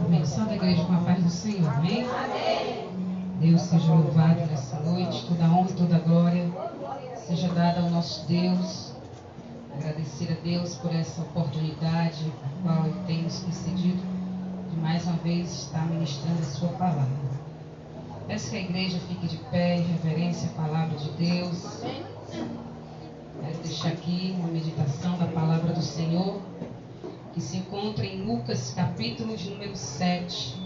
Abençoada a igreja com a paz do Senhor, amém? Deus seja louvado nessa noite, toda a honra e toda a glória seja dada ao nosso Deus. Agradecer a Deus por essa oportunidade a qual Ele tem nos concedido de mais uma vez estar ministrando a sua palavra. Peço que a igreja fique de pé em reverência à palavra de Deus. Quero deixar aqui uma meditação da palavra do Senhor, que se encontra em Lucas, capítulo de número 7.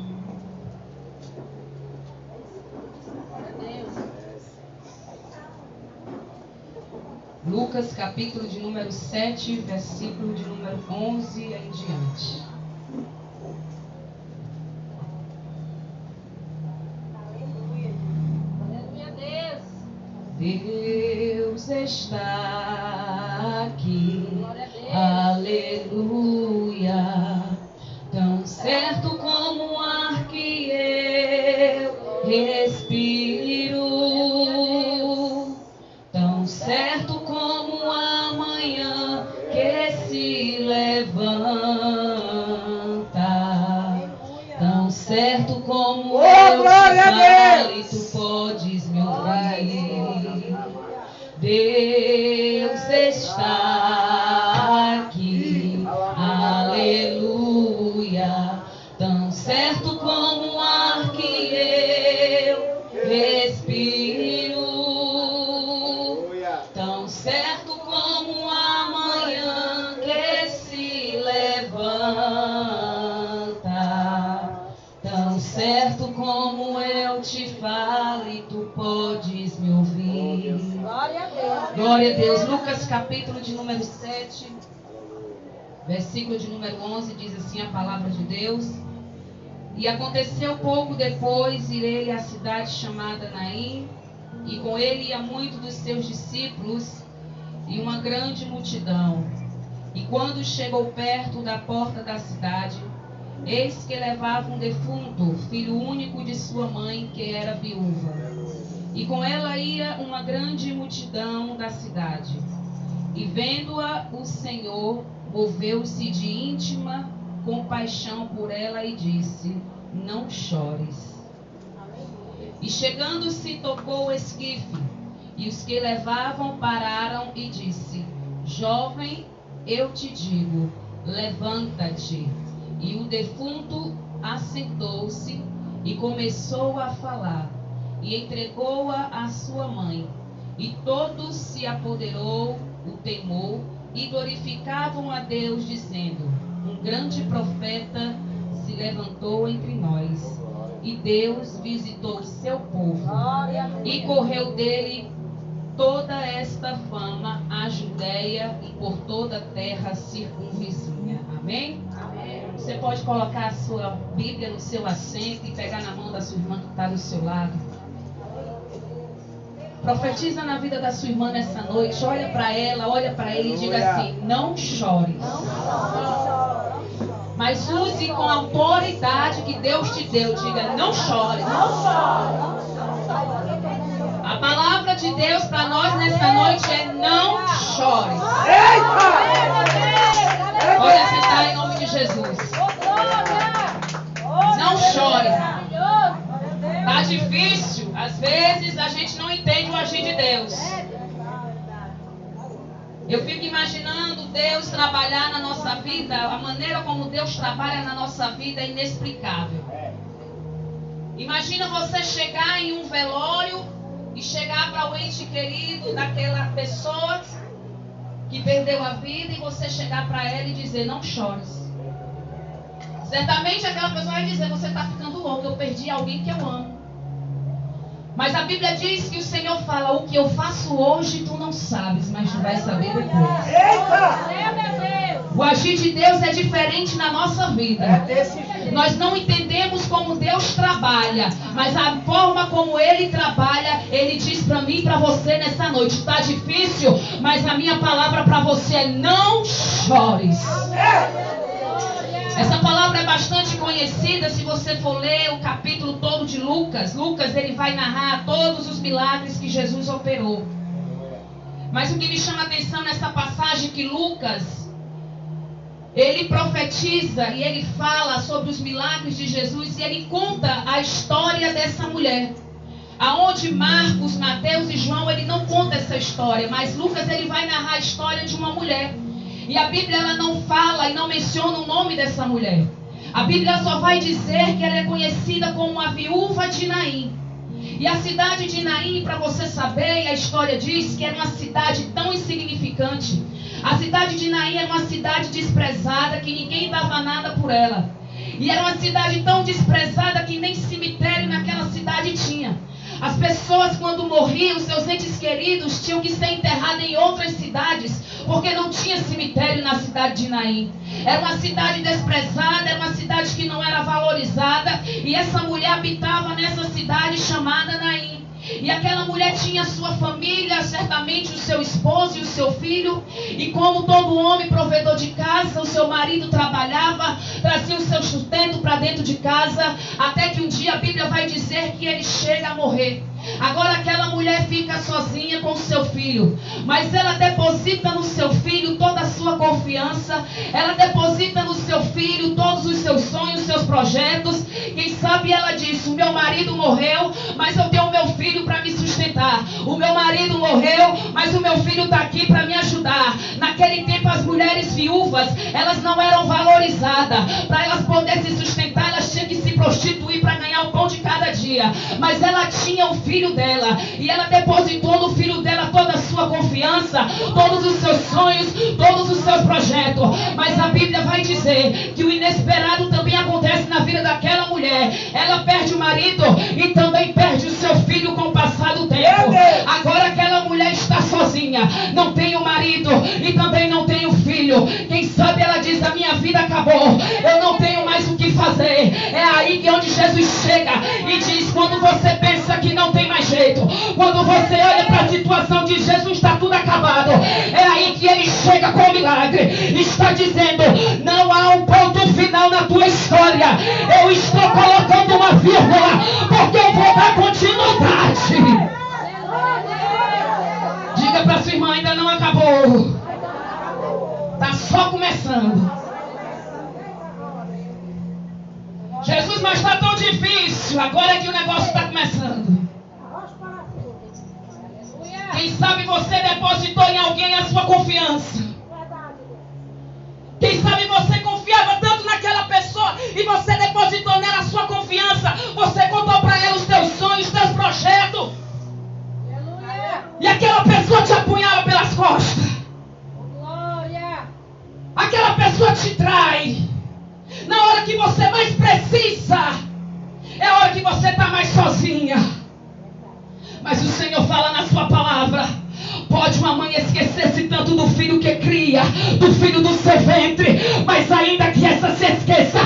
Lucas, capítulo de número 7, versículo de número 11 em diante. Deus está aqui, aleluia, tão certo como o ar que eu respiro, tão certo como a manhã que se levanta, tão certo como eu te falo e tu podes me ouvir. Deus está aqui, aleluia, tão certo como o ar que eu respiro, tão certo como a manhã que se levanta, tão certo como eu te falo e tu podes me ouvir. Glória a Deus. Lucas capítulo de número 7, versículo de número 11, diz assim a palavra de Deus: E aconteceu pouco depois, irei à cidade chamada Naim, e com ele ia muito dos seus discípulos e uma grande multidão. E quando chegou perto da porta da cidade, eis que levava um defunto, filho único de sua mãe, que era viúva. E com ela ia uma grande multidão da cidade. E vendo-a, o Senhor moveu-se de íntima compaixão por ela e disse: Não chores. E chegando-se, tocou o esquife, e os que levavam pararam e disse: Jovem, eu te digo, levanta-te. E o defunto assentou-se e começou a falar, e entregou-a à sua mãe. E todos se apoderou o temor e glorificavam a Deus, dizendo: Um grande profeta se levantou entre nós, e Deus visitou o seu povo. E correu dele toda esta fama à Judeia e por toda a terra circunvizinha. Amém? Você pode colocar a sua Bíblia no seu assento e pegar na mão da sua irmã que está do seu lado. Profetiza na vida da sua irmã nessa noite. Olha para ela, olha para ele e diga assim: Não chores. Mas use com a autoridade que Deus te deu. Diga: Não chores. A palavra de Deus para nós nessa noite é: Não chores. Pode assentar em nome de Jesus. Não chore. Tá difícil. Às vezes a gente não entende o agir de Deus. Eu fico imaginando Deus trabalhar na nossa vida. A maneira como Deus trabalha na nossa vida é inexplicável. Imagina você chegar em um velório e chegar para o ente querido daquela pessoa que perdeu a vida, e você chegar para ela e dizer: Não chores. Certamente aquela pessoa vai dizer: Você está ficando louco, eu perdi alguém que eu amo. Mas a Bíblia diz que o Senhor fala: O que eu faço hoje tu não sabes, mas tu vai saber depois. O agir de Deus é diferente na nossa vida. Nós não entendemos como Deus trabalha, mas a forma como Ele trabalha, Ele diz para mim e para você nessa noite: Está difícil, mas a minha palavra para você é: Não chores. Essa palavra é bastante conhecida. Se você for ler o capítulo todo de Lucas, ele vai narrar todos os milagres que Jesus operou. Mas o que me chama a atenção nessa passagem é que Lucas ele profetiza e ele fala sobre os milagres de Jesus e ele conta a história dessa mulher. Aonde Marcos, Mateus e João, ele não conta essa história, mas Lucas ele vai narrar a história de uma mulher. E a Bíblia ela não fala e não menciona o nome dessa mulher. A Bíblia só vai dizer que ela é conhecida como a viúva de Naim. E a cidade de Naim, para você saber, a história diz que era uma cidade tão insignificante. A cidade de Naim era uma cidade desprezada, que ninguém dava nada por ela. E era uma cidade tão desprezada que nem cemitério naquela cidade tinha. As pessoas, quando morriam, seus entes queridos tinham que ser enterrados em outras cidades, porque não tinha cemitério na cidade de Naim. Era uma cidade desprezada, era uma cidade que não era valorizada, e essa mulher habitava nessa cidade chamada Naim. E aquela mulher tinha sua família, certamente o seu esposo e o seu filho. E como todo homem provedor de casa, o seu marido trabalhava, trazia o seu sustento para dentro de casa, até que um dia a Bíblia vai dizer que ele chega a morrer. Agora aquela mulher fica sozinha com o seu filho, mas ela deposita no seu filho toda a sua confiança, ela deposita no seu filho todos os seus sonhos, seus projetos. Quem sabe ela diz: o meu marido morreu, mas eu tenho o meu filho para me sustentar. O meu marido morreu, mas o meu filho está aqui para me ajudar. Naquele tempo as mulheres viúvas, elas não eram valorizadas. Para elas poderem se sustentar, elas tinham que se prostituir para ganhar o pão de cada dia. Mas ela tinha o filho dela, e ela depositou no filho dela toda a sua confiança, todos os seus sonhos, todos os seus projetos. Mas a Bíblia vai dizer que o inesperado também acontece na vida daquela mulher. Ela perde o marido e também perde o seu filho com o passar do tempo. Agora aquela mulher está sozinha, não tem o marido e também não tem o filho. Quem sabe ela diz: a minha vida acabou, eu não tenho mais o que fazer. É aí que onde Jesus chega e diz: quando você pensa que não tem mais jeito, quando você olha para a situação de Jesus, está tudo acabado, é aí que ele chega com o milagre. Está dizendo: não há um ponto final na tua história, eu estou colocando uma vírgula, porque eu vou dar continuidade. Diga para sua irmã: ainda não acabou, está só começando. Jesus, mas está tão difícil, agora é que o negócio está começando. Quem sabe você depositou em alguém a sua confiança. Quem sabe você confiava tanto naquela pessoa e você depositou nela a sua confiança. Você contou para ela os teus sonhos, os teus projetos. E aquela pessoa te apunhala pelas costas. Aquela pessoa te trai. Na hora que você mais precisa, é a hora que você está mais sozinha. Mas o Senhor fala na sua palavra: pode uma mãe esquecer-se tanto do filho que cria, do filho do seu ventre, mas ainda que essa se esqueça,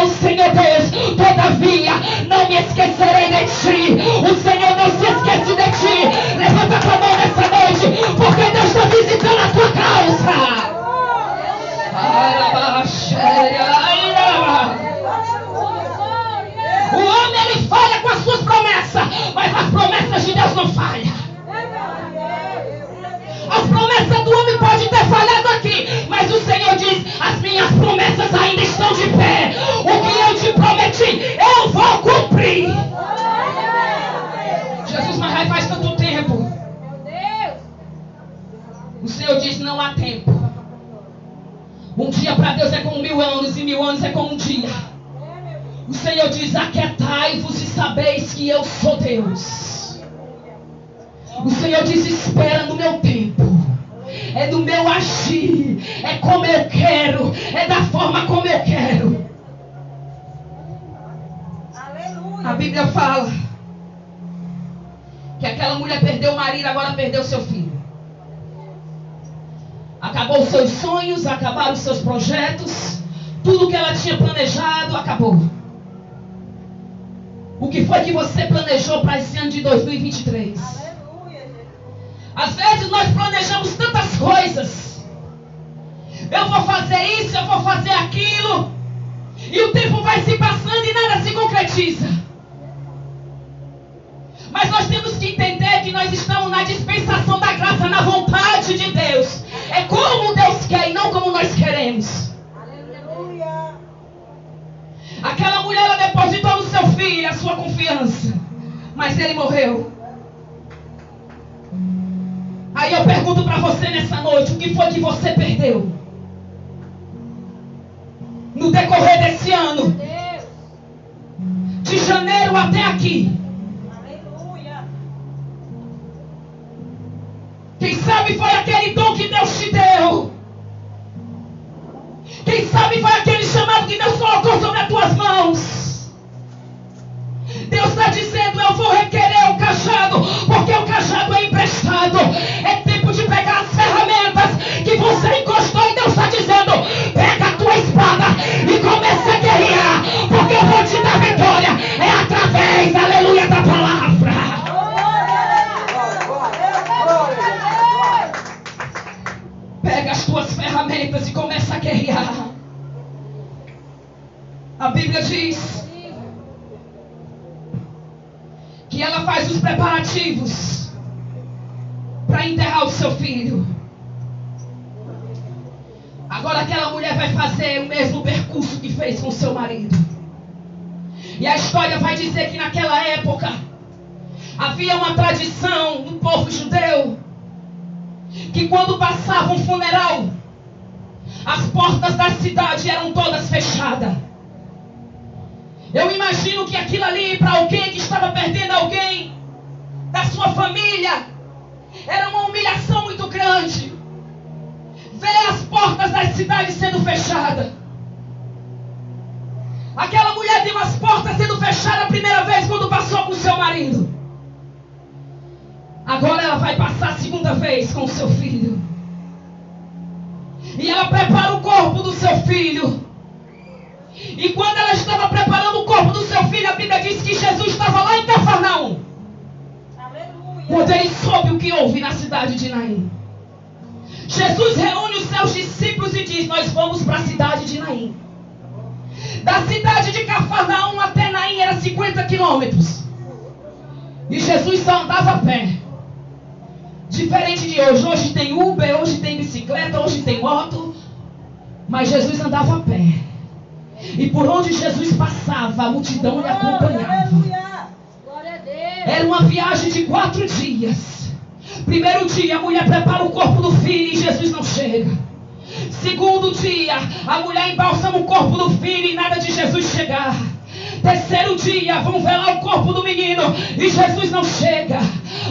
eu, Senhor Deus, todavia não me esquecerei de ti. O Senhor não se esquece de ti. Levanta a tua mão nessa noite, porque Deus está visitando a tua causa. O homem ele falha com as suas promessas, mas as promessas de Deus não falham. As promessas do homem podem ter falhado aqui, mas o Senhor diz: as minhas promessas ainda estão de pé. O que eu te prometi, eu vou cumprir. Jesus, mas faz tanto tempo. O Senhor diz: não há tempo. Um dia para Deus é como 1000 anos, e 1000 anos é como um dia. O Senhor diz: aquietai-vos e sabeis que eu sou Deus. O Senhor diz: espera no meu tempo. É do meu agir. É como eu quero. É da forma como eu quero. A Bíblia fala que aquela mulher perdeu o marido, agora perdeu seu filho. Acabou os seus sonhos, acabaram os seus projetos. Tudo que ela tinha planejado acabou. O que foi que você planejou para esse ano de 2023? Às vezes nós planejamos tantas coisas. Eu vou fazer isso, eu vou fazer aquilo. E o tempo vai se passando e nada se concretiza. Mas nós temos que entender que nós estamos na dispensação da graça, na vontade de Deus. É como Deus quer e não como nós queremos. filho, a sua confiança. Mas ele morreu. Aí eu pergunto para você nessa noite, o que foi que você perdeu? No decorrer desse ano, de janeiro até aqui. Quem sabe foi aquele dom que Deus te deu. Quem sabe foi aquele chamado que Deus colocou sobre as tuas mãos. Deus está dizendo, eu vou requerer o cajado, porque o cajado é emprestado. É tempo de pegar as ferramentas que você encostou, e Deus está dizendo, pega a tua espada e comece a guerrear, porque eu vou te dar vitória. É através, aleluia, da palavra. Pega as tuas ferramentas e começa a guerrear. A Bíblia diz que ela faz os preparativos para enterrar o seu filho. Agora aquela mulher vai fazer o mesmo percurso que fez com seu marido. E a história vai dizer que naquela época havia uma tradição no povo judeu, que quando passava um funeral, as portas da cidade eram todas fechadas. Eu imagino que aquilo ali, para alguém que estava perdendo alguém da sua família, era uma humilhação muito grande. Ver as portas da cidade sendo fechadas. Aquela mulher viu as portas sendo fechadas a primeira vez quando passou com seu marido. Agora ela vai passar a segunda vez com o seu filho. E ela prepara o corpo do seu filho. E quando ela estava preparando o corpo do seu filho, a Bíblia diz que Jesus estava lá em Cafarnaum. Aleluia. Quando ele soube o que houve na cidade de Naim, Jesus reúne os seus discípulos e diz, nós vamos para a cidade de Naim. Da cidade de Cafarnaum até Naim era 50 quilômetros. E Jesus só andava a pé. Diferente de hoje. Hoje tem Uber, hoje tem bicicleta, hoje tem moto. Mas Jesus andava a pé. E por onde Jesus passava, a multidão lhe acompanhava. Era uma viagem de 4 dias. Primeiro dia, a mulher prepara o corpo do filho e Jesus não chega. Segundo dia, a mulher embalsama o corpo do filho e nada de Jesus chegar. Terceiro dia, vão velar o corpo do menino e Jesus não chega.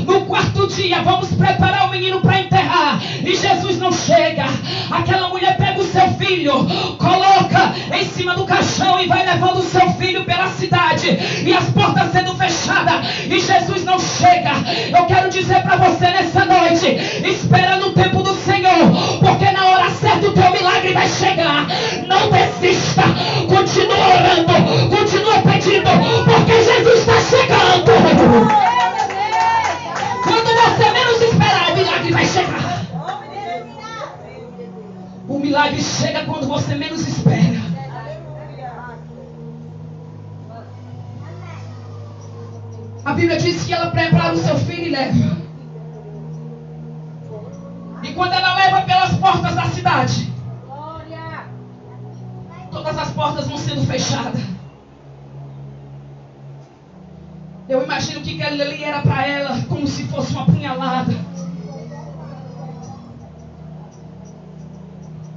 No quarto dia, vamos preparar o menino para enterrar e Jesus não chega. Aquela mulher pega o seu filho, coloca em cima do caixão e vai levando o seu filho pela cidade, e as portas sendo fechadas e Jesus não chega. Eu quero dizer para você nessa noite, espera no tempo do Senhor, porque na hora certa o teu milagre vai chegar. Não desista, continua orando, continua pedindo, porque Jesus está chegando. Quando você menos esperar, o milagre vai chegar. O milagre chega quando você menos espera. A Bíblia diz que ela prepara o seu filho e leva. E quando ela leva pelas portas da cidade, todas as portas vão sendo fechadas. Eu imagino que aquilo ali era para ela como se fosse uma punhalada.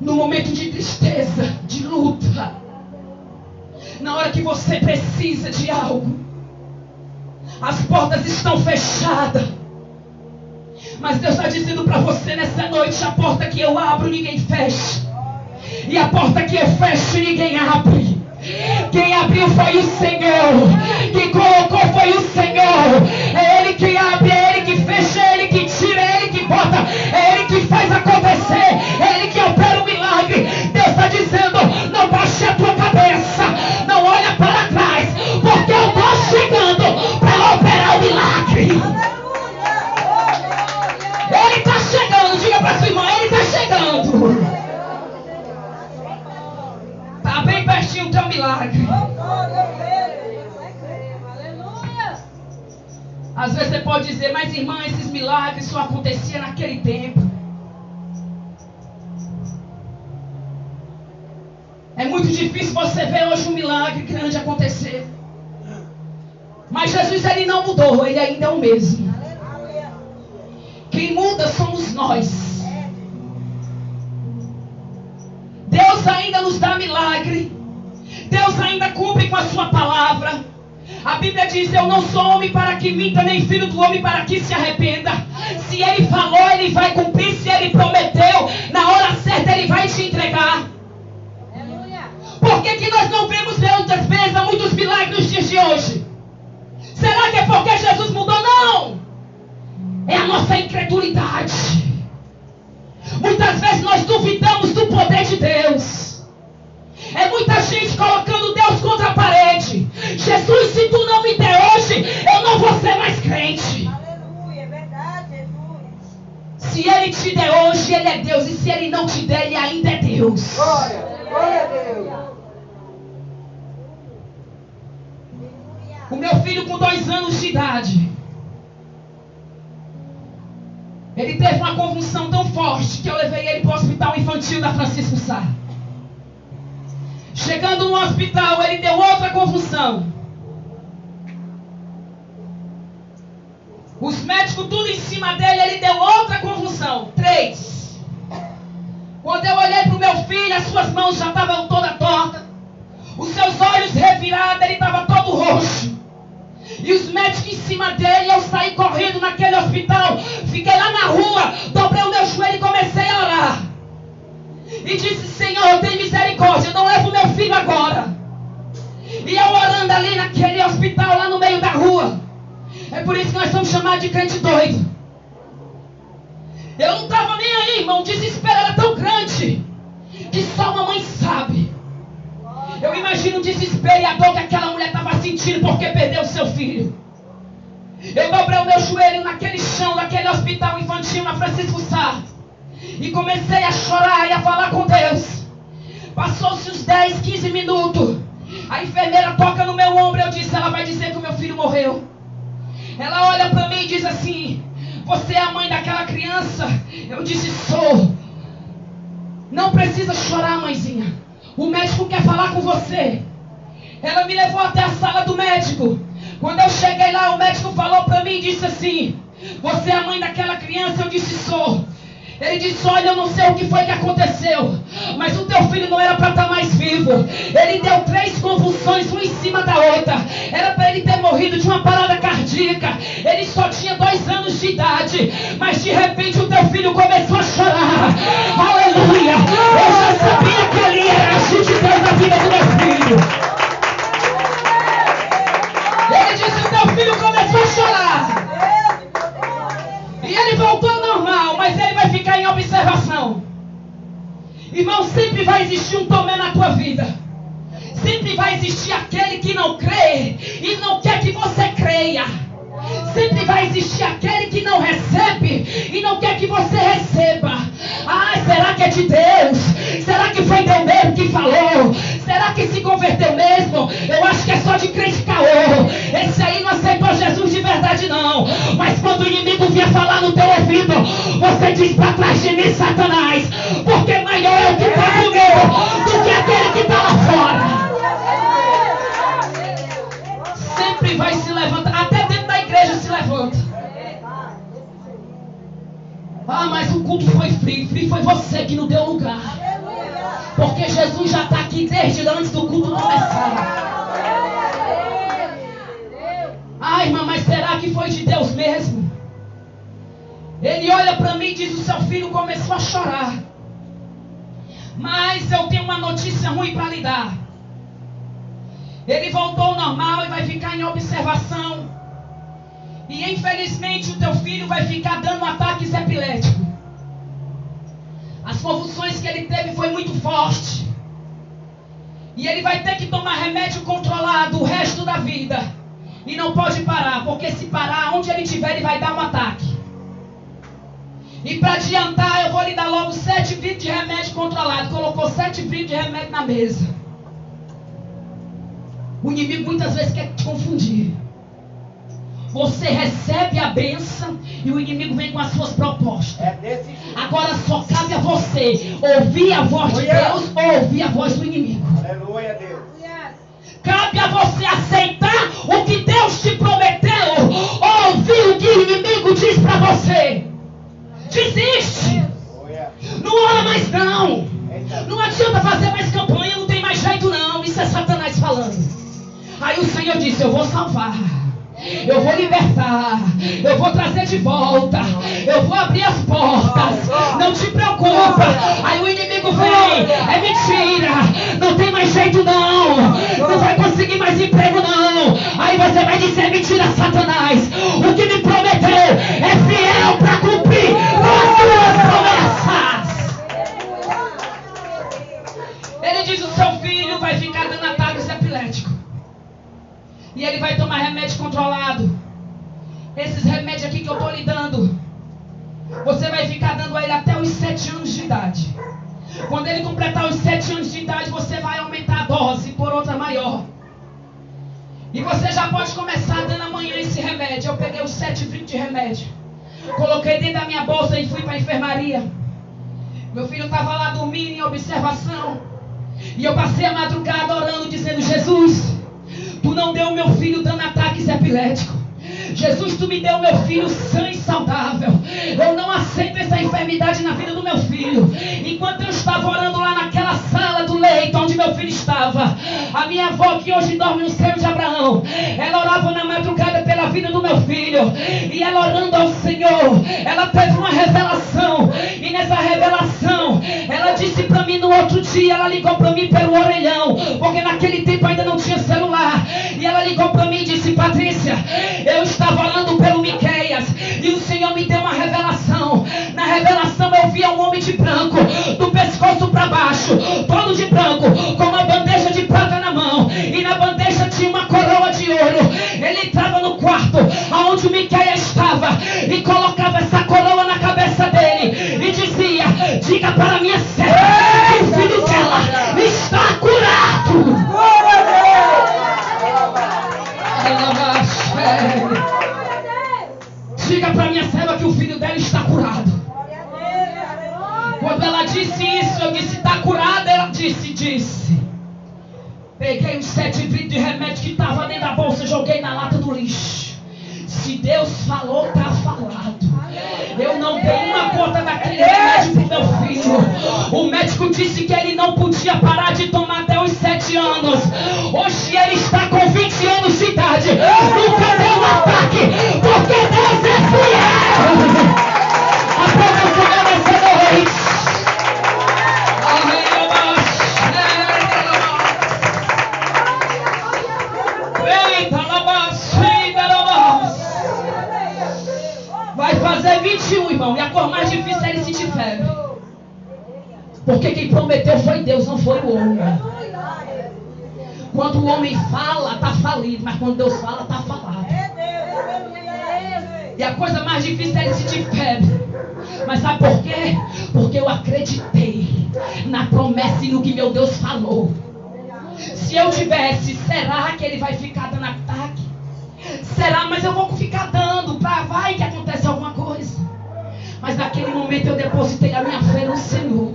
No momento de tristeza, de luta, na hora que você precisa de algo, as portas estão fechadas. Mas Deus está dizendo para você nessa noite, a porta que eu abro ninguém fecha, e a porta que eu fecho ninguém abre. Quem abriu foi o Senhor. Quem colocou foi o Senhor. É Ele que abre, é Ele que fecha, é Ele que tira, é Ele que bota, é Ele que faz acontecer, é Ele que opera o milagre. Deus está dizendo, não baixe a tua cabeça, não olha para trás, porque eu estou chegando para operar o milagre. Ele está chegando, diga para sua irmã, Ele está chegando. Está bem pertinho o teu milagre. Às vezes você pode dizer, mas irmã, esses milagres só aconteciam naquele tempo. É muito difícil você ver hoje um milagre grande acontecer. Jesus, ele não mudou, ele ainda é o mesmo. Quem muda somos nós. Deus ainda nos dá milagre. Deus ainda cumpre com a sua palavra. A Bíblia diz: eu não sou homem para que minta, nem filho do homem para que se arrependa. Se ele falou, ele vai cumprir. Se ele prometeu, na hora certa ele vai te entregar. Por que nós não vemos muitas vezes muitos milagres nos dias de hoje? Será que é porque Jesus mudou? Não! É a nossa incredulidade. Muitas vezes nós duvidamos do poder de Deus. É muita gente colocando Deus contra a parede. Jesus, se tu não me der hoje, eu não vou ser mais crente. Aleluia, é verdade, Jesus. Se ele te der hoje, ele é Deus. E se ele não te der, ele ainda é Deus. Glória, glória a Deus. O meu filho com 2 anos de idade, ele teve uma convulsão tão forte que eu levei ele para o hospital infantil da Francisco Sá. Chegando no hospital, ele deu outra convulsão. Os médicos tudo em cima dele, ele deu outra convulsão. 3. Quando eu olhei para o meu filho, as suas mãos já estavam todas tortas. Os seus olhos revirados, ele estava todo roxo. E os médicos em cima dele, eu saí correndo naquele hospital. Fiquei lá na rua, dobrei o meu joelho e comecei a orar. E disse: Senhor, tem misericórdia, não levo meu filho agora. E eu orando ali naquele hospital, lá no meio da rua. É por isso que nós somos chamados de crente doido. Eu não estava nem aí, irmão. O desespero era tão grande que só uma mãe sabe. Eu imagino o desespero e a dor que aquela mulher estava sentindo porque perdeu o seu filho. Eu dobrei o meu joelho naquele chão, naquele hospital infantil na Francisco Sá. E comecei a chorar e a falar com Deus. Passou-se uns 10, 15 minutos. A enfermeira toca no meu ombro. Eu disse: ela vai dizer que o meu filho morreu. Ela olha para mim e diz assim: você é a mãe daquela criança? Eu disse: sou. Não precisa chorar, mãezinha. O médico quer falar com você. Ela me levou até a sala do médico. Quando eu cheguei lá, o médico falou para mim e disse assim: você é a mãe daquela criança? Eu disse: sou. Ele disse: olha, eu não sei o que foi que aconteceu, mas o teu filho não era para estar mais vivo. Ele deu 3 convulsões, uma em cima da outra. Era para ele ter morrido de uma parada cardíaca. Ele só tinha 2 anos de idade, mas de repente o teu filho começou a chorar. Aleluia! Eu já sabia que ali era agir de Deus na vida do meu filho. Ele disse: o teu filho começou a chorar. E ele voltou ao normal, mas ele vai ficar em observação. Irmão, sempre vai existir um Tomé na tua vida. Sempre vai existir aquele que não crê e não quer que você creia. Sempre vai existir aquele que não recebe e não quer que você receba. Ah, será que é de Deus? Será que foi Deus mesmo que falou? Será que se converteu mesmo? Eu acho que é só de crente caô. Esse aí não aceitou Jesus de verdade não. Mas quando o inimigo vier falar no teu ouvido, você diz: para trás de mim, Satanás, porque maior é o que está comigo do que aquele que está lá fora. Sempre vai se levantar, até dentro da igreja se levanta. Ah, mas o culto foi frio. Frio foi você que não deu lugar. Porque Jesus já está aqui desde antes do culto começar. Ah, irmã, mas será que foi de Deus mesmo? Ele olha para mim e diz: o seu filho começou a chorar. Mas eu tenho uma notícia ruim para lhe dar. Ele voltou ao normal e vai ficar em observação. E infelizmente o teu filho vai ficar dando ataques epiléticos. As convulsões que ele teve foi muito forte. E ele vai ter que tomar remédio controlado o resto da vida. E não pode parar, porque se parar, onde ele estiver, ele vai dar um ataque. E para adiantar, eu vou lhe dar logo 7 vidros de remédio controlado. Colocou 7 vidros de remédio na mesa. O inimigo muitas vezes quer te confundir. Você recebe a bênção e o inimigo vem com as suas propostas. Agora só cabe a você ouvir a voz de Deus ou ouvir a voz do inimigo. Aleluia, Deus. Cabe a você aceitar o que Deus te prometeu Aí o Senhor disse: eu vou salvar, eu vou libertar, eu vou trazer de volta, eu vou abrir as portas, não te preocupa. Aí o inimigo vem: é mentira, não tem mais jeito não, não vai conseguir mais emprego não. Aí você vai dizer: é mentira, Satanás, o que me prometeu é fiel para cumprir as suas promessas. Ele diz: o seu filho vai ficar dando ataques epiléticos. E ele vai tomar remédio controlado. Esses remédios aqui que eu estou lhe dando, você vai ficar dando a ele até os 7 anos de idade. Quando ele completar os 7 anos de idade, você vai aumentar a dose por outra maior. E você já pode começar dando amanhã esse remédio. Eu peguei os 7 vidros de remédio, coloquei dentro da minha bolsa e fui para a enfermaria. Meu filho estava lá dormindo em observação. E eu passei a madrugada orando, dizendo: Jesus, tu não deu meu filho dando ataques epiléticos. Jesus, tu me deu meu filho sã e saudável. Eu não aceito essa enfermidade na vida do meu filho. Enquanto eu estava orando lá naquela sala do leito onde meu filho estava, a minha avó, que hoje dorme no seio de Abraão, ela orava na madrugada pela vida do meu filho. E ela orando ao Senhor, ela teve uma revelação. E nessa revelação, ela disse para mim no outro dia, ela ligou para mim pelo orelhão, porque naquele tempo ainda não tinha celular. E ela ligou para mim e disse: Patrícia, eu estava orando pelo Miqueias e o Senhor me deu uma revelação. Na revelação eu via um homem de branco, do pescoço para baixo, todo de branco, com uma bandeja de prata na mão, e na bandeja tinha uma coroa de ouro. Ele entrava no quarto onde o Miqueias estava e colocava essa coroa na cabeça dele e dizia: diga para minha serva que o filho dela está curado. Diga para minha serva que o filho dela está curado. Quando ela disse isso, eu disse: está curada? Ela disse. Peguei os 7 vidros de remédio que estava dentro da bolsa, joguei na lata do lixo. Se Deus falou, está falado. Eu não dei uma gota daquele remédio para o meu filho. O médico disse que ele não podia parar de tomar até os 7 anos. Hoje ele está com 20 anos de idade. Nunca deu um ataque, porque Deus é fiel. Aplauda o Senhor nessa noite. Vai fazer 21, irmão, e a cor mais difícil é ele sentir febre. Porque quem prometeu foi Deus, não foi o homem. Quando o homem fala, está falido, mas quando Deus fala, está falado. E a coisa mais difícil é ele sentir febre. Mas sabe por quê? Porque eu acreditei na promessa e no que meu Deus falou. Se eu tivesse, será que ele vai ficar dando ataque? Será? Mas eu vou ficar dando para vai que acontece alguma coisa. Mas naquele momento eu depositei a minha fé no Senhor.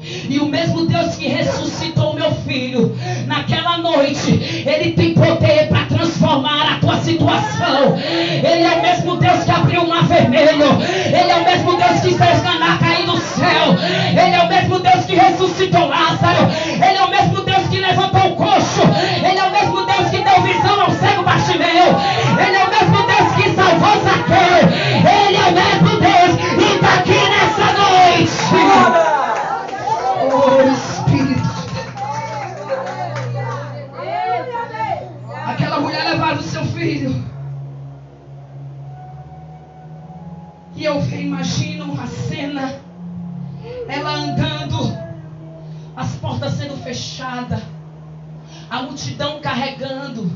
E o mesmo Deus que ressuscitou meu filho naquela noite, Ele tem poder para transformar a tua situação. Ele é o mesmo Deus que abriu o mar vermelho. Ele é o mesmo Deus que fez maná cair do céu. Ele é o mesmo Deus que ressuscitou Lázaro. Ele é o mesmo Deus que levantou o coxo. Ele é o mesmo Deus que deu visão ao cego Bartimeu. Ele é o mesmo Deus que salvou Zaqueu. Ele é o mesmo Deus e está aqui nessa noite. Oh, Espírito. Aquela mulher levava o seu filho. E eu imagino uma cena. Ela andando, as portas sendo fechadas, a multidão carregando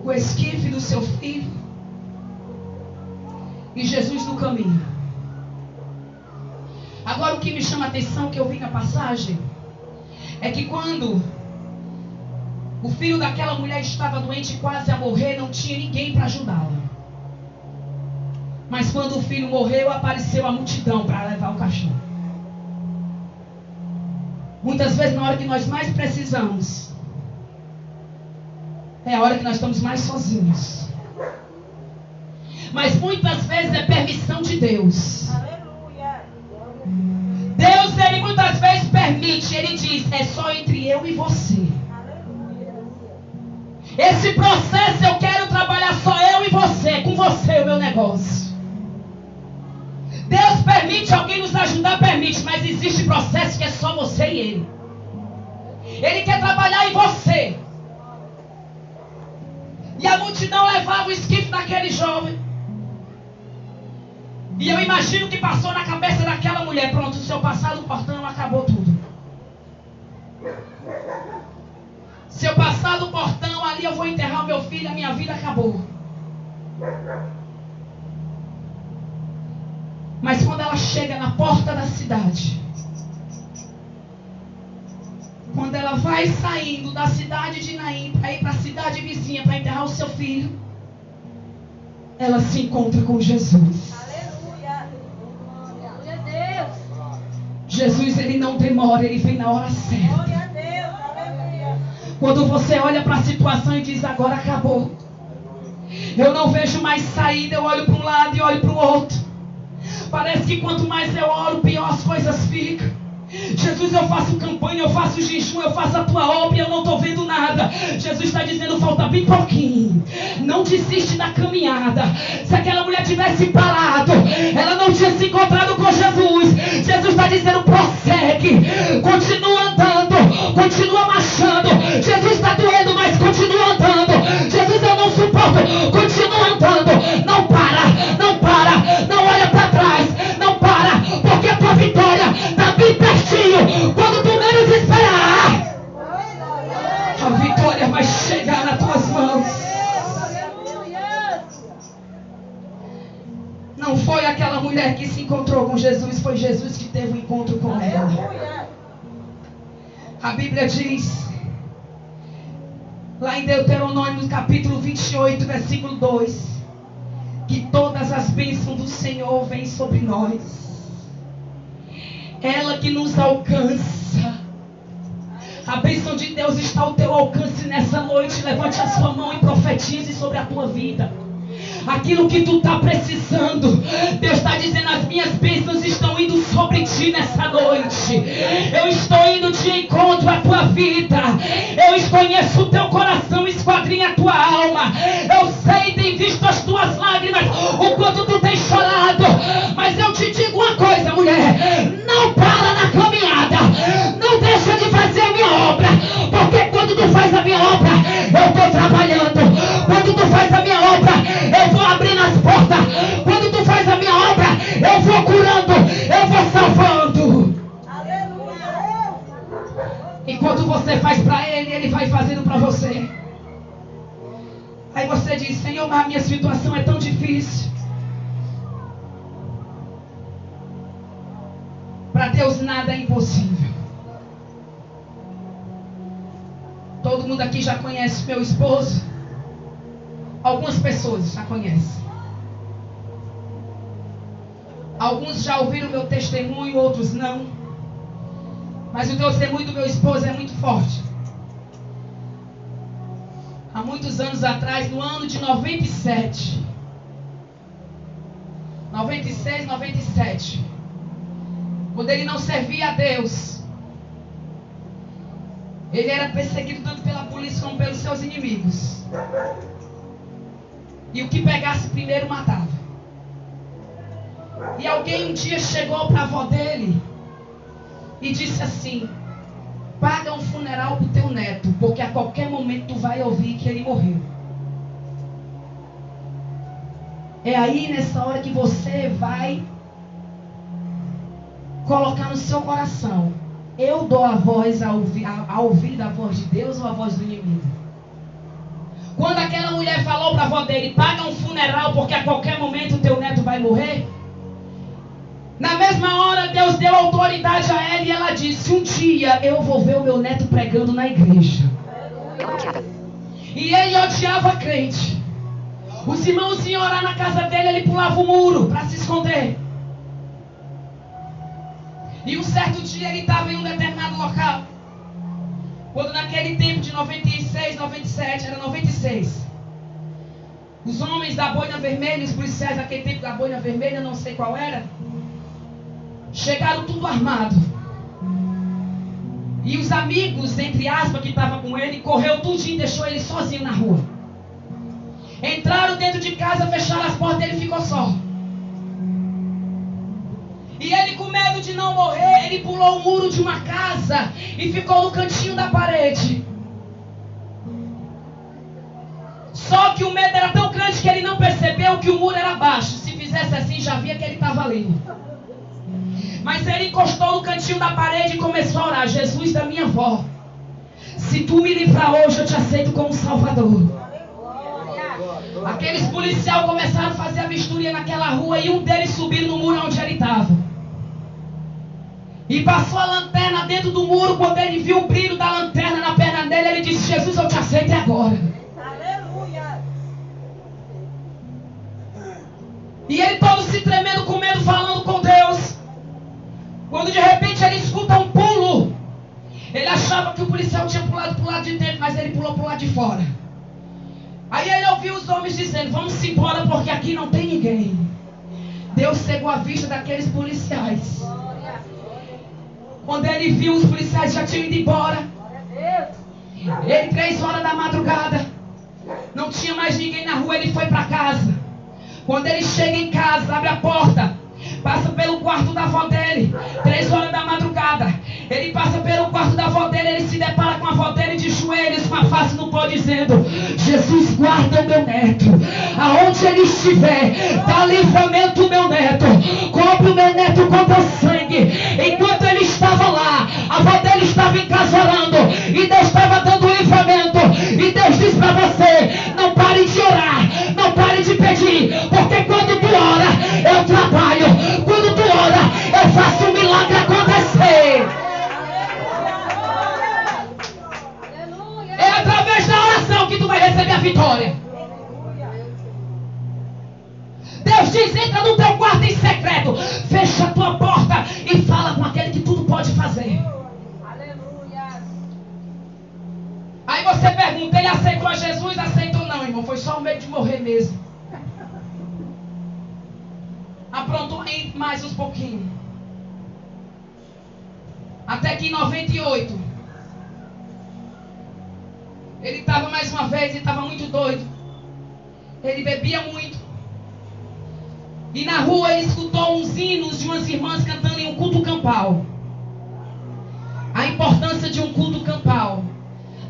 o esquife do seu filho, e Jesus no caminho. Agora o que me chama a atenção, que eu vi na passagem, é que quando o filho daquela mulher estava doente, quase a morrer, não tinha ninguém para ajudá-la. Mas quando o filho morreu, apareceu a multidão para levar o caixão. Muitas vezes, na hora que nós mais precisamos, é a hora que nós estamos mais sozinhos. Mas muitas vezes é permissão de Deus. Deus, Ele muitas vezes permite, Ele diz, é só entre eu e você. Esse processo eu quero trabalhar só eu e você, com você o meu negócio. Deus permite alguém nos ajudar, permite, mas existe processo que é só você e Ele. Ele quer trabalhar em você. E a multidão levava o esquife daquele jovem. E eu imagino que passou na cabeça daquela mulher, pronto, se eu passar do portão, acabou tudo. Se eu passar do portão, ali eu vou enterrar o meu filho, a minha vida acabou. Mas quando ela chega na porta da cidade, quando ela vai saindo da cidade de Naim para ir para a cidade vizinha para enterrar o seu filho, ela se encontra com Jesus. Aleluia. Glória a Deus. Jesus, ele não demora, ele vem na hora certa. Glória a Deus. Aleluia. Quando você olha para a situação e diz, agora acabou. Eu não vejo mais saída, eu olho para um lado e olho para o outro. Parece que quanto mais eu oro, pior as coisas ficam. Jesus, eu faço campanha, eu faço jejum, eu faço a tua obra e eu não estou vendo nada. Jesus está dizendo, falta bem pouquinho. Não desiste da caminhada. Se aquela mulher tivesse parado, ela não tinha se encontrado com Jesus. Jesus está dizendo, prossegue, continua andando, continua marchando. Jesus está doendo, mas continua andando. Jesus, eu não suporto, continua andando. Não para, não para, não olha para trás, não para, porque a tua vitória está bem pertinho. Quando tu menos esperar, a vitória vai chegar nas tuas mãos. Não foi aquela mulher que se encontrou com Jesus, foi Jesus que teve um encontro com ela. A Bíblia diz, lá em Deuteronômio, no capítulo 28, versículo 2, que todas as bênçãos do Senhor vêm sobre nós. Ela que nos alcança. A bênção de Deus está ao teu alcance nessa noite. Levante a sua mão e profetize sobre a tua vida. Aquilo que tu está precisando, Deus está dizendo, as minhas bênçãos estão indo sobre ti nessa noite. Eu estou indo de encontro à tua vida. Eu conheço o teu coração, esquadrinha a tua alma. Eu sei, tem visto as tuas lágrimas, o quanto tu tem chorado. Mas eu te digo uma coisa, mulher, não para na caminhada. Não deixa de fazer a minha obra, porque quando tu faz a minha obra, eu estou trabalhando. Quando tu faz a minha obra, eu vou abrindo as portas. Quando tu faz a minha obra, eu vou curando, eu vou salvando. Aleluia. Enquanto você faz para ele, ele vai fazendo para você. Aí você diz, Senhor, mas a minha situação é tão difícil. Para Deus nada é impossível. Todo mundo aqui já conhece meu esposo. Algumas pessoas já conhecem. Alguns já ouviram meu testemunho, outros não. Mas o testemunho do meu esposo é muito forte. Há muitos anos atrás, no ano de 97, 96, 97, quando ele não servia a Deus, ele era perseguido tanto pela polícia como pelos seus inimigos. E o que pegasse primeiro matava. E alguém um dia chegou para a avó dele e disse assim, paga um funeral para o teu neto, porque a qualquer momento tu vai ouvir que ele morreu. É aí nessa hora que você vai colocar no seu coração, eu dou a voz a ouvir da voz de Deus ou a voz do inimigo? Quando aquela mulher falou para a avó dele, paga um funeral porque a qualquer momento o teu neto vai morrer, na mesma hora Deus deu autoridade a ela e ela disse, um dia eu vou ver o meu neto pregando na igreja. E ele odiava crente. Os irmãos iam orar na casa dele, ele pulava o muro para se esconder. E um certo dia ele estava em um determinado local. Quando naquele tempo de 96, 97, era 96. Os homens da boina vermelha, os policiais daquele tempo da boina vermelha, não sei qual era, chegaram tudo armado. E os amigos, entre aspas, que estavam com ele, correu tudinho e deixou ele sozinho na rua. Entraram dentro de casa, fecharam as portas e ele ficou só. E ele, com medo de não morrer, ele pulou o muro de uma casa e ficou no cantinho da parede. Só que o medo era tão grande que ele não percebeu que o muro era baixo. Se fizesse assim, já via que ele estava ali. Mas ele encostou no cantinho da parede e começou a orar: Jesus da minha avó, se tu me livrar hoje, eu te aceito como Salvador. Aqueles policiais começaram a fazer a vistoria naquela rua e um deles subiu no muro onde ele estava. E passou a lanterna dentro do muro. Quando ele viu o brilho da lanterna na perna dele, ele disse: Jesus, eu te aceito agora. Aleluia. E ele todo se tremendo com medo, falando com Deus. Quando de repente ele escuta um pulo. Ele achava que o policial tinha pulado para o lado de dentro, mas ele pulou para o lado de fora. Aí ele ouviu os homens dizendo: vamos embora porque aqui não tem ninguém. Deus cegou a vista daqueles policiais. Quando ele viu, os policiais já tinham ido embora. Ele, 3 horas da madrugada, não tinha mais ninguém na rua, ele foi para casa. Quando ele chega em casa, abre a porta, passa pelo quarto da avó dele, 3 horas da madrugada. Ele passa pelo quarto da avó dele, ele se depara com a avó dele de joelhos, com a face no pó, dizendo: Jesus, guarda o meu neto, aonde ele estiver, dá livramento ao meu neto, cobre o meu neto com teu sangue. Enquanto ele estava lá, a avó dele estava em casa orando, e Deus estava dando livramento. E Deus diz para você: não pare de orar, não pare de pedir, porque quando tu ora, eu trabalho. Quando tu ora, eu faço um milagre acontecer. É através da oração que tu vai receber a vitória. Deus diz: entra no teu quarto em secreto, fecha a tua porta e fala com aquele que tudo pode fazer. Aí você pergunta: ele aceitou a Jesus? Aceitou não, irmão, foi só o medo de morrer mesmo. Aprontou aí mais uns pouquinhos. Até que em 98 ele estava mais uma vez, ele estava muito doido. Ele bebia muito. E na rua ele escutou uns hinos de umas irmãs cantando em um culto campal. A importância de um culto campal.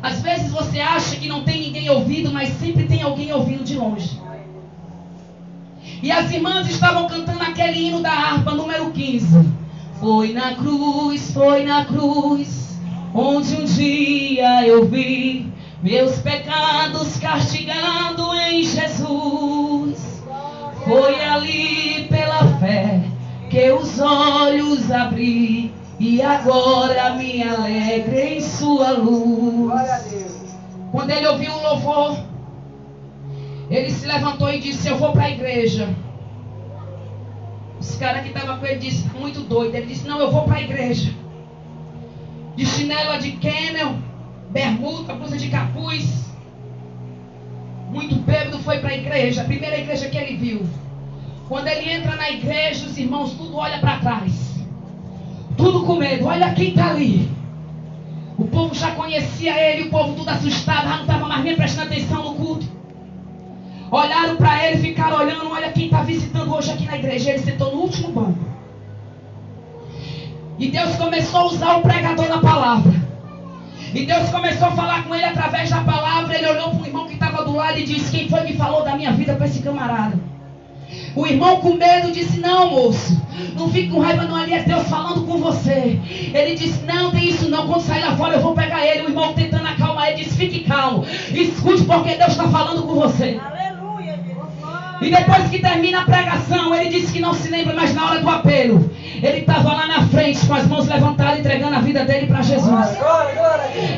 Às vezes você acha que não tem ninguém ouvindo, mas sempre tem alguém ouvindo de longe. E as irmãs estavam cantando aquele hino da harpa, número 15. Foi na cruz, onde um dia eu vi meus pecados castigando em Jesus. Foi ali pela fé que os olhos abri, e agora me alegro em sua luz. Quando ele ouviu o louvor, ele se levantou e disse: eu vou para a igreja. Os caras que estavam com ele disseram: está muito doido. Ele disse: não, eu vou para a igreja. De chinela de camel, bermuda, blusa de capuz, muito bêbado, foi para a igreja. A primeira igreja que ele viu. Quando ele entra na igreja, os irmãos tudo olha para trás, tudo com medo. Olha quem está ali. O povo já conhecia ele, o povo tudo assustado, já não estava mais nem prestando atenção no culto. Olharam para ele, ficaram olhando: olha quem está visitando hoje aqui na igreja. Ele sentou no último banco. E Deus começou a usar o pregador na palavra. E Deus começou a falar com ele através da palavra. Ele olhou para o irmão que estava do lado e disse: quem foi que falou da minha vida para esse camarada? O irmão, com medo, disse: não, moço, não fique com raiva não, ali é Deus falando com você. Ele disse: não, tem isso não, quando sair lá fora eu vou pegar ele. O irmão, tentando acalmar ele, disse: fique calmo, escute, porque Deus está falando com você. E depois que termina a pregação, ele disse que não se lembra, mas na hora do apelo, ele estava lá na frente com as mãos levantadas, entregando a vida dele para Jesus.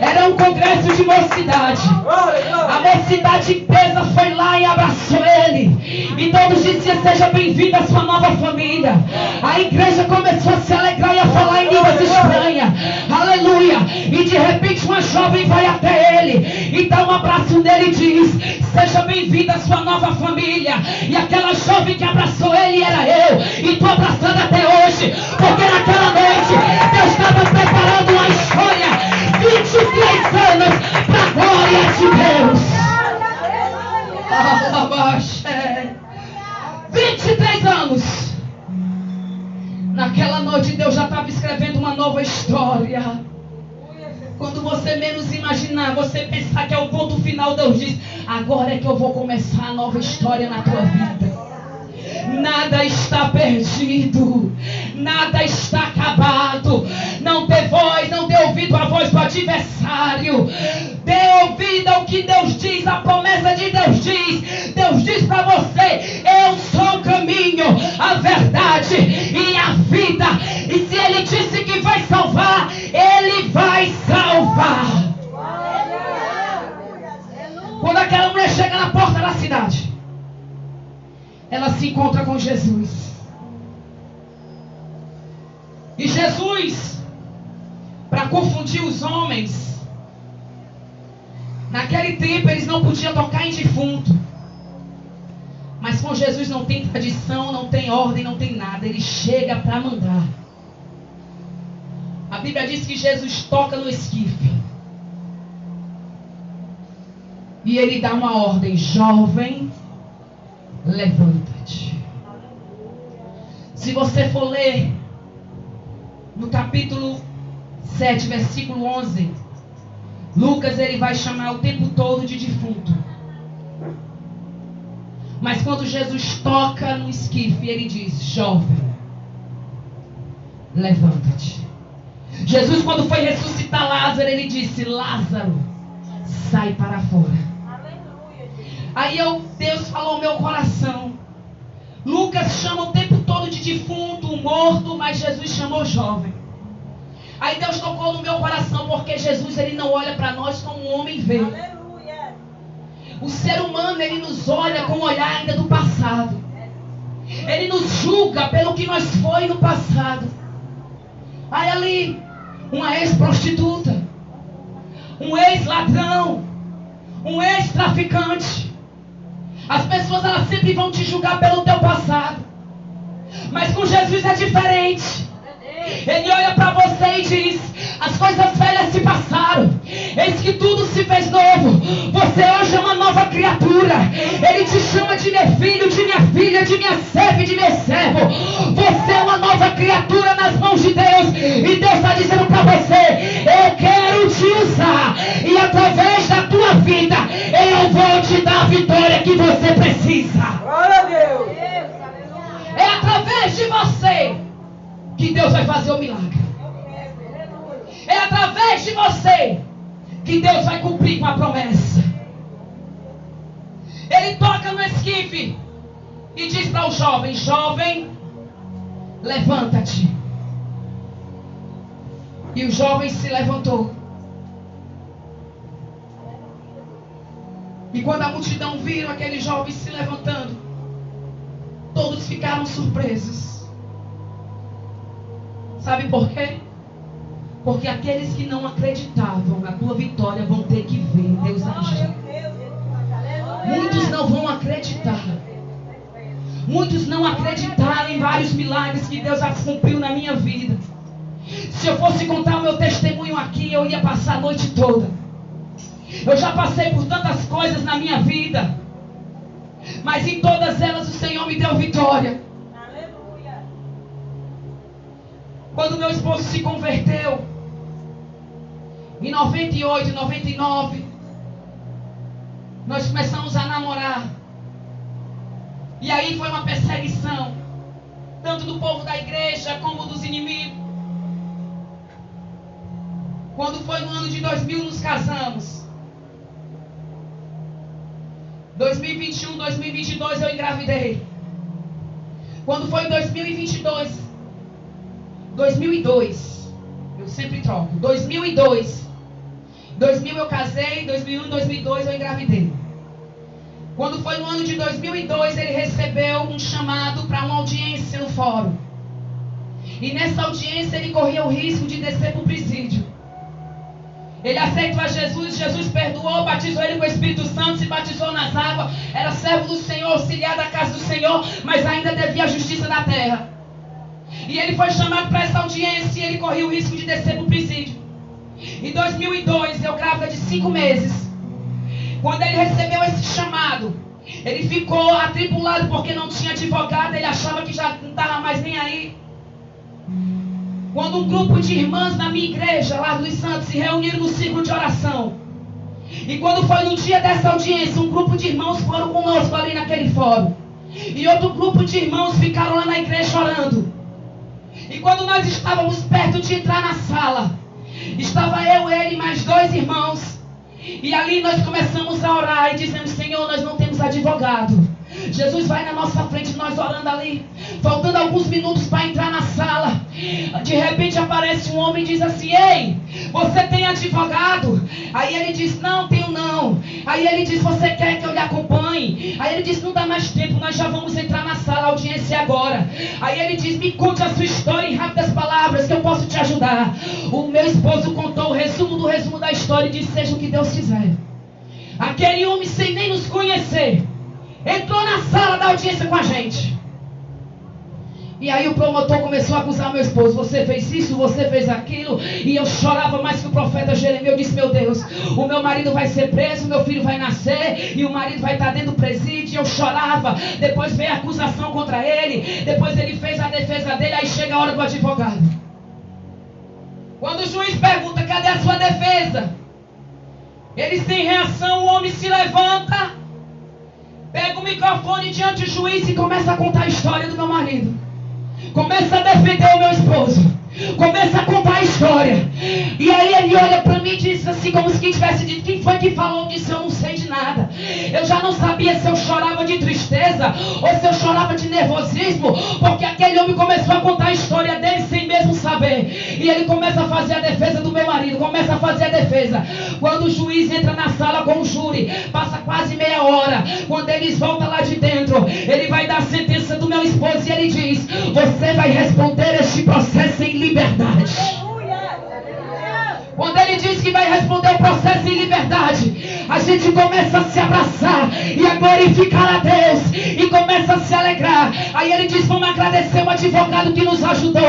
Era um congresso de mocidade. A mocidade presa foi lá e abraçou ele. E todos diziam: seja bem-vindo à sua nova família. A igreja começou a se alegrar e a falar em línguas estranhas. Aleluia. E de repente uma jovem vai até ele e dá um abraço nele e diz: seja bem-vindo à sua nova família. E aquela jovem que abraçou ele era eu. E estou abraçando até hoje. Porque naquela noite Deus estava preparando uma história. 23 anos para a glória de Deus. 23 anos. Naquela noite Deus já estava escrevendo uma nova história. Quando você menos imaginar, você pensar que é o ponto final, Deus diz: agora é que eu vou começar a nova história na tua vida. Nada está perdido, nada está acabado. Não dê voz, não dê ouvido à voz do adversário. Dê ouvido ao que Deus diz, a promessa de Deus diz. Deus diz para você: eu sou o caminho, a verdade e a vida. E se Ele disse que vai salvar, Ele vai salvar. Quando aquela mulher chega na porta da cidade, ela se encontra com Jesus. E Jesus, para confundir os homens, naquele tempo eles não podiam tocar em defunto. Mas com Jesus não tem tradição, não tem ordem, não tem nada. Ele chega para mandar. A Bíblia diz que Jesus toca no esquife. E ele dá uma ordem: jovem, levanta-te. Se você for ler no capítulo 7, versículo 11, Lucas ele vai chamar o tempo todo de defunto. Mas quando Jesus toca no esquife, ele diz: jovem, levanta-te. Jesus, quando foi ressuscitar Lázaro, ele disse: Lázaro, sai para fora. Aí Deus falou ao meu coração. Lucas chama o tempo todo de defunto, morto, mas Jesus chamou jovem. Aí Deus tocou no meu coração, porque Jesus ele não olha para nós como um homem vê. Aleluia. O ser humano ele nos olha com o olhar ainda do passado. Ele nos julga pelo que nós foi no passado. Aí ali, uma ex-prostituta, um ex-ladrão, um ex-traficante. As pessoas elas sempre vão te julgar pelo teu passado. Mas com Jesus é diferente. Ele olha para você e diz: as coisas velhas se passaram, eis que tudo se fez novo. Você hoje é uma nova criatura. Ele te chama de meu filho, de minha filha, de minha serva e de meu servo. Você é uma nova criatura nas mãos de Deus. E Deus está dizendo para você: eu quero te usar, e através da tua vida eu vou te dar a vitória que você precisa. Glória a Deus. É através de você que Deus vai fazer o milagre. É através de você que Deus vai cumprir com a promessa. Ele toca no esquife e diz para o jovem: jovem, levanta-te. E o jovem se levantou. E quando a multidão viram aquele jovem se levantando, todos ficaram surpresos. Sabe por quê? Porque aqueles que não acreditavam na tua vitória vão ter que ver Deus agir. Muitos não vão acreditar. Muitos não acreditaram em vários milagres que Deus já cumpriu na minha vida. Se eu fosse contar o meu testemunho aqui, eu ia passar a noite toda. Eu já passei por tantas coisas na minha vida, mas em todas elas o Senhor me deu vitória. Quando meu esposo se converteu, em 98, 99, nós começamos a namorar. E aí foi uma perseguição, tanto do povo da igreja como dos inimigos. Quando foi no ano de 2000 nos casamos. 2021, 2022 eu engravidei. Quando foi em 2002, eu sempre troco. 2002, 2000 eu casei, 2001, 2002 eu engravidei. Quando foi no ano de 2002, ele recebeu um chamado para uma audiência no fórum. E nessa audiência ele corria o risco de descer para o presídio. Ele aceitou a Jesus, Jesus perdoou, batizou ele com o Espírito Santo, se batizou nas águas, era servo do Senhor, auxiliar da casa do Senhor, mas ainda devia a justiça da terra. E ele foi chamado para essa audiência e ele corria o risco de descer para o presídio. Em 2002, eu grávida de 5 meses, quando ele recebeu esse chamado, ele ficou atribulado porque não tinha advogado, ele achava que já não estava mais nem aí. Quando um grupo de irmãs na minha igreja, lá dos Santos, se reuniram no círculo de oração. E quando foi no dia dessa audiência, um grupo de irmãos foram conosco ali naquele fórum. E outro grupo de irmãos ficaram lá na igreja orando. E quando nós estávamos perto de entrar na sala, estava eu, ele e mais 2 irmãos. E ali nós começamos a orar e dizemos: Senhor, nós não temos advogado. Jesus vai na nossa frente, nós orando ali, faltando alguns minutos para entrar na sala. De repente aparece um homem e diz assim: ei, você tem advogado? Aí ele diz: não, tenho não. Aí ele diz: você quer que eu lhe acompanhe? Aí ele diz: não dá mais tempo, nós já vamos entrar na sala, a audiência é agora. Aí ele diz: me conte a sua história em rápidas palavras que eu posso te ajudar. O meu esposo contou o resumo do resumo da história e disse: seja o que Deus quiser. Aquele homem, sem nem nos conhecer, entrou na sala da audiência com a gente. E aí o promotor começou a acusar meu esposo: você fez isso, você fez aquilo. E eu chorava mais que o profeta Jeremias. Eu disse: meu Deus, o meu marido vai ser preso, meu filho vai nascer, e o marido vai estar dentro do presídio. E eu chorava. Depois veio a acusação contra ele, depois ele fez a defesa dele. Aí chega a hora do advogado. Quando o juiz pergunta: cadê a sua defesa? Ele, sem reação, o homem se levanta, pega o microfone diante do juiz e começa a contar a história do meu marido. Começa a defender o meu esposo. Começa a contar a história. E aí ele olha para mim e diz assim, como se quem tivesse dito: quem foi que falou disso? Eu não sei de nada. Eu já não sabia se eu chorava de tristeza ou se eu chorava de nervosismo, porque aquele homem começou a contar a história dele sem mesmo saber. E ele começa a fazer a defesa do meu marido. Começa a fazer a defesa. Quando o juiz entra na sala com o júri, passa quase meia hora. Quando eles voltam lá de dentro, ele vai dar a sentença do meu esposo e ele diz: você vai responder este processo em liberdade. Quando ele diz que vai responder o processo em liberdade, a gente começa a se abraçar e a glorificar a Deus e começa a se alegrar. Aí ele diz: vamos agradecer o advogado que nos ajudou.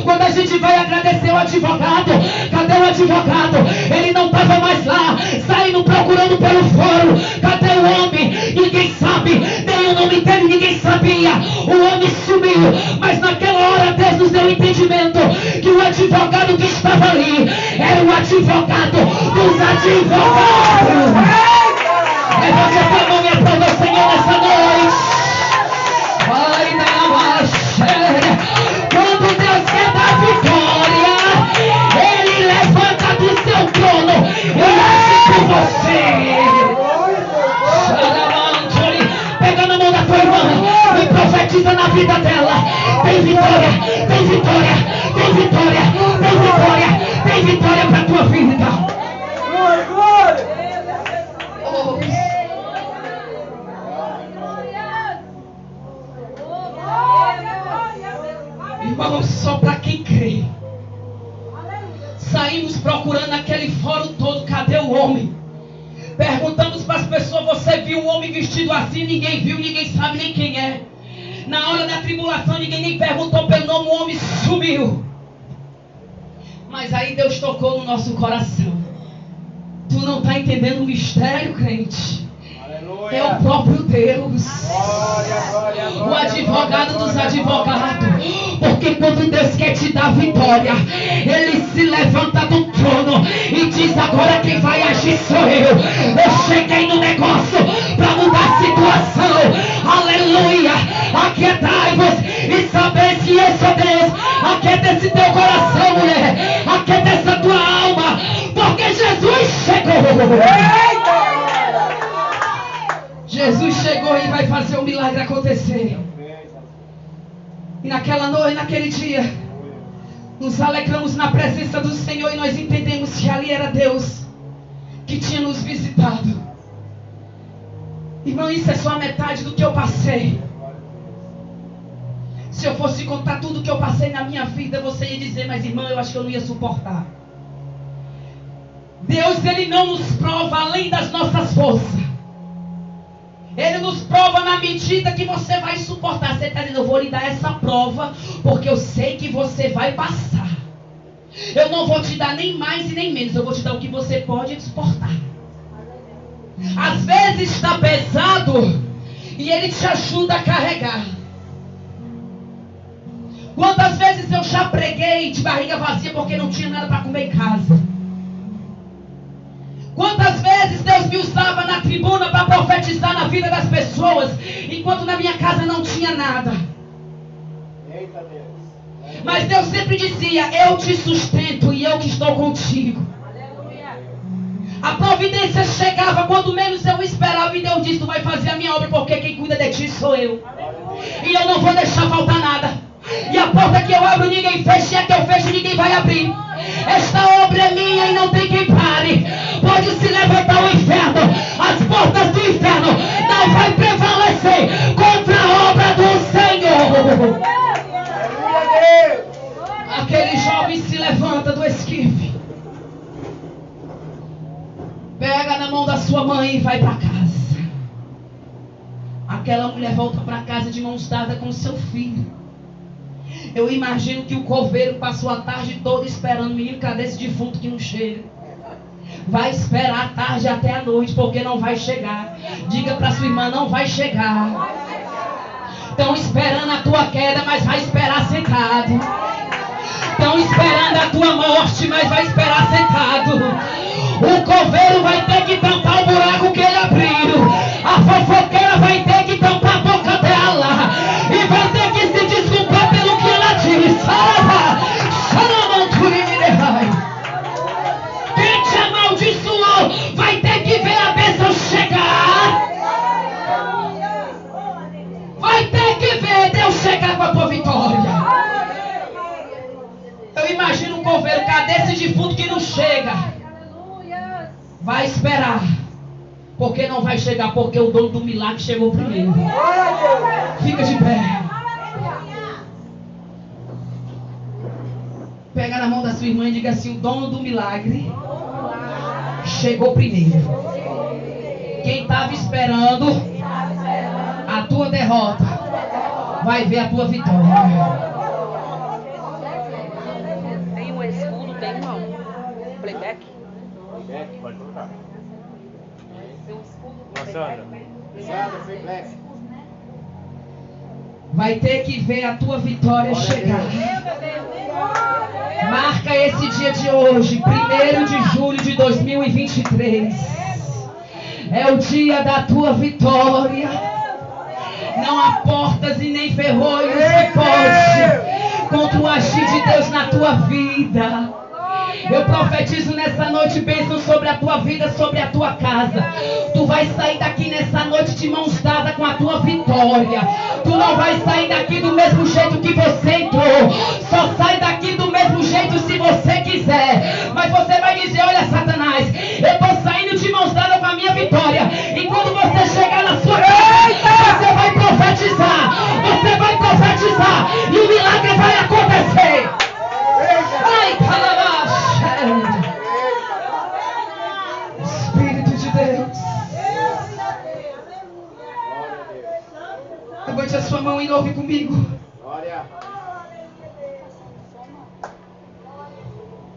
Quando a gente vai agradecer o advogado, cadê o advogado? Ele não estava mais lá, saindo procurando pelo fórum. Cadê o homem? Ninguém sabe, nem o nome dele ninguém sabia. O homem sumiu, mas naquela hora Deus nos deu entendimento que o advogado que estava ali era o advogado dos advogados. Levante a tua mão e aplauda o Senhor nessa noite. Vai na marcha. Quando Deus quer dar vitória, Ele levanta do seu trono e age por você. Pega na mão da tua irmã e profetiza na vida dela: tem vitória, tem vitória, tem vitória, tem vitória. Tem vitória para a tua vida. Glória, glória. Irmãos, só para quem crê. Saímos procurando aquele fórum todo. Cadê o homem? Perguntamos para as pessoas: você viu um homem vestido assim? Ninguém viu, ninguém sabe nem quem é. Na hora da tribulação, ninguém nem perguntou pelo nome. O homem sumiu. Mas aí Deus tocou no nosso coração. Tu não está entendendo o mistério, crente. Aleluia. É o próprio Deus. Glória, o advogado dos advogados. Porque quando Deus quer te dar vitória, Ele se levanta do trono e diz: agora quem vai agir sou eu. Eu cheguei no negócio para mudar a situação. Aleluia. Aquietai-vos e saber que eu sou Deus. Aquieta esse teu coração, mulher. Aquieta essa tua alma, porque Jesus chegou. Jesus chegou e vai fazer o milagre acontecer. E naquela noite, naquele dia, nos alegramos na presença do Senhor e nós entendemos que ali era Deus que tinha nos visitado. Irmão, isso é só a metade do que eu passei. Se eu fosse contar tudo que eu passei na minha vida, você ia dizer: mas irmão, eu acho que eu não ia suportar. Deus, Ele não nos prova além das nossas forças. Ele nos prova na medida que você vai suportar. Você está dizendo, eu vou lhe dar essa prova, porque eu sei que você vai passar. Eu não vou te dar nem mais e nem menos. Eu vou te dar o que você pode suportar. Às vezes está pesado e Ele te ajuda a carregar. Quantas vezes eu já preguei de barriga vazia porque não tinha nada para comer em casa? Quantas vezes Deus me usava na tribuna para profetizar na vida das pessoas, enquanto na minha casa não tinha nada. Eita Deus. Mas Deus sempre dizia, eu te sustento e eu que estou contigo. A providência chegava quando menos eu esperava, e Deus disse, tu vai fazer a minha obra, porque quem cuida de ti sou eu. E eu não vou deixar faltar nada. E a porta que eu abro ninguém fecha, e a que eu fecho ninguém vai abrir. Esta obra é minha e não tem quem pare. Pode se levantar o inferno, as portas do inferno não vai prevalecer contra a obra do Senhor. Aquele jovem se levanta do esquife, pega na mão da sua mãe e vai para casa. Aquela mulher volta para casa de mãos dadas com seu filho. Eu imagino que o coveiro passou a tarde toda esperando, menino, cadê esse defunto que não chega? Vai esperar a tarde até a noite, porque não vai chegar. Diga para sua irmã, não vai chegar. Estão esperando a tua queda, mas vai esperar sentado. Estão esperando a tua morte, mas vai esperar sentado. O coveiro vai ter que tampar o buraco que ele abriu. A fofoqueira vai ter que tampar a boca dela. E vai ter que se desculpar pelo que ela disse. Quem te amaldiçoou vai ter que ver a bênção chegar. Vai ter que ver Deus chegar com a tua vitória. Eu imagino um coveiro, cadê esse defunto que não chega? Vai esperar, porque não vai chegar, porque o dono do milagre chegou primeiro. Fica de pé. Pega na mão da sua irmã e diga assim, o dono do milagre chegou primeiro. Quem estava esperando a tua derrota vai ver a tua vitória. Tem um escudo, tem um playback. Pode colocar. Sandra. Sandra, foi black. Vai ter que ver a tua vitória chegar. Marca esse dia de hoje, 1º de julho de 2023. É o dia da tua vitória. Não há portas e nem ferrolhos que pode contra o agir de Deus na tua vida. Eu profetizo nessa noite bênção sobre a tua vida, sobre a tua casa. Tu vai sair daqui nessa noite de mãos dadas com a tua vitória. Tu não vai sair daqui do mesmo jeito que você entrou. Só sai daqui do mesmo jeito se você quiser. Mas você vai dizer, olha Satanás, eu estou saindo de mãos dadas com a minha vitória. E quando você chegar na sua casa, você vai profetizar. Você vai profetizar e o milagre vai acontecer. Ai, calabás. Espírito de Deus, levante a sua mão e louve comigo.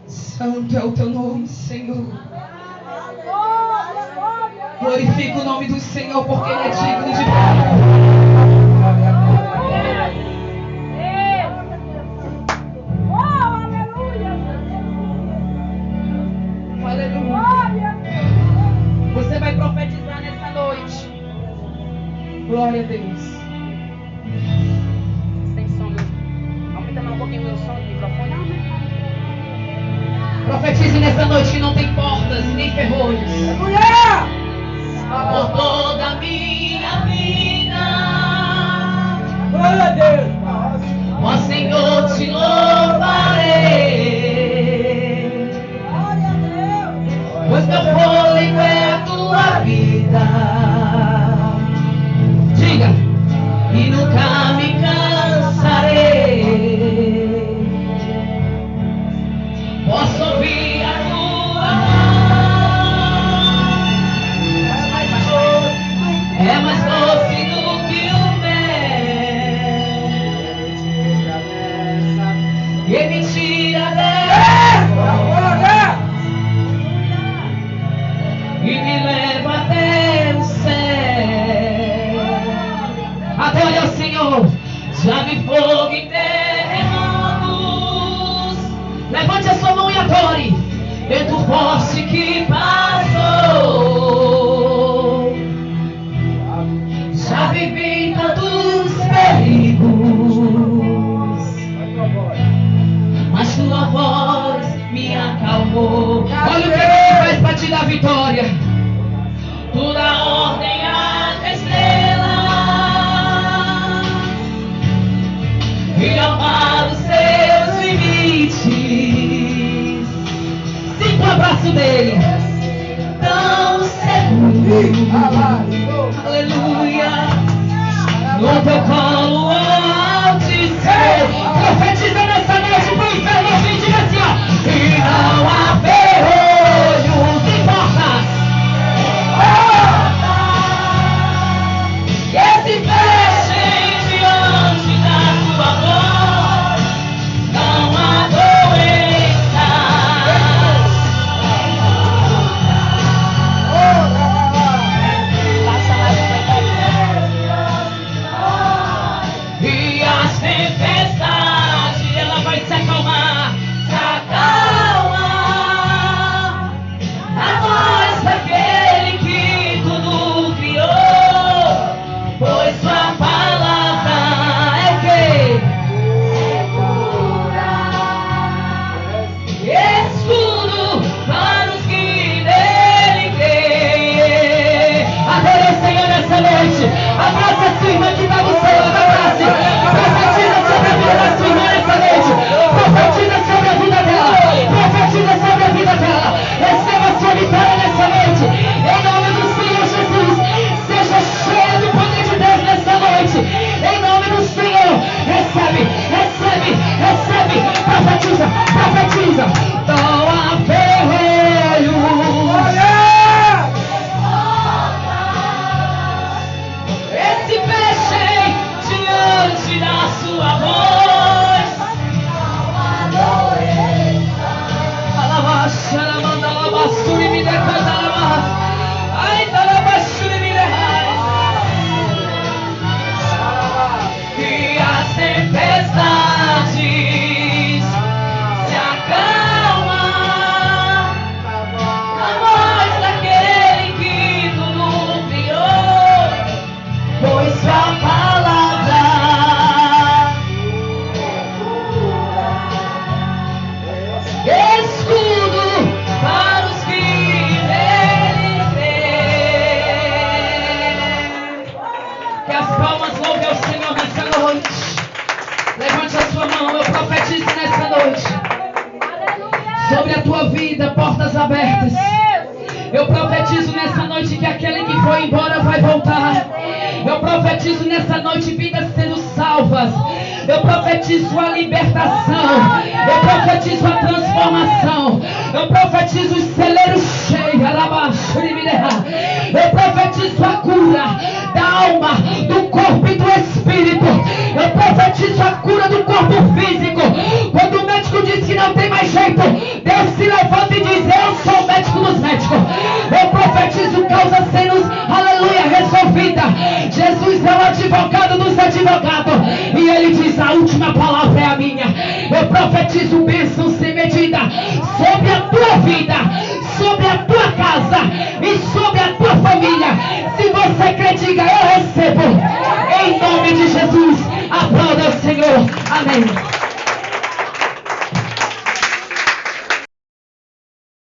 Santo é o teu nome, Senhor. Glorifica o nome do Senhor, porque Ele é digno de Você vai profetizar nessa noite. Glória a Deus. Sem som, meu. Aumenta mais um pouquinho o meu som do microfone. Profetize nessa noite que não tem portas e nem ferrolhos. Por toda a minha vida. Glória a Deus. Ó Senhor, te louvarei. Pois meu fôlego é a tua vida. Diga, e nunca me cansarei. Posso ouvir a tua voz dele. Tão seguro. Aleluia. No teu colo altíssimo. Profetiza nessa noite pro inferno ouvir, diga assim, ó. E não há ferrolhos em portas. Que se fechem diante da tua voz. Não há doença. E as tempestades, ela vai se acalmar. Se acalma. A voz daquele que tudo criou. Pois sua palavra é o quê? Escudo para os que nele creem. Adore o Senhor nessa noite. Abraça a sua irmã que está no céu. Abrace. Profetiza sobre a vida da sua irmã nessa noite. Profetiza sobre a vida dela. Profetiza sobre a vida dela. Receba a sua vitória nessa noite. Em nome do Senhor Jesus. Seja cheia do poder de Deus nessa noite. Em nome do Senhor. Recebe, recebe, recebe. Profetiza, profetiza. Não há ferrolho. Esse fechem diante da sua voz. Alabaxa, lamanda, alabassuri, me decanta, alabaça. Ainda alabassuri, me derrai. E as tempestades se acalmam. A voz daquele que tudo criou. Pois sua palavra escudo para os que nele creem. Que as palmas louvem ao Senhor nessa noite. Levante a sua mão, eu profetizo nessa noite sobre a tua vida, portas abertas. Eu profetizo nessa noite que aquele que foi embora vai voltar. Eu profetizo nessa noite vidas sendo salvas. Eu profetizo a libertação. Eu profetizo a transformação. Eu profetizo os celeiros cheios. Eu profetizo a cura da alma, do corpo e do espírito. Eu profetizo a cura do corpo físico. Quando o médico diz que não tem mais jeito, Deus se levanta e diz: eu sou o médico dos médicos. Eu profetizo causa sendo, aleluia, resolvida. Jesus é o advogado dos advogados. E ele diz: a última palavra é a minha. Eu profetizo bênção sem medida sobre a tua vida,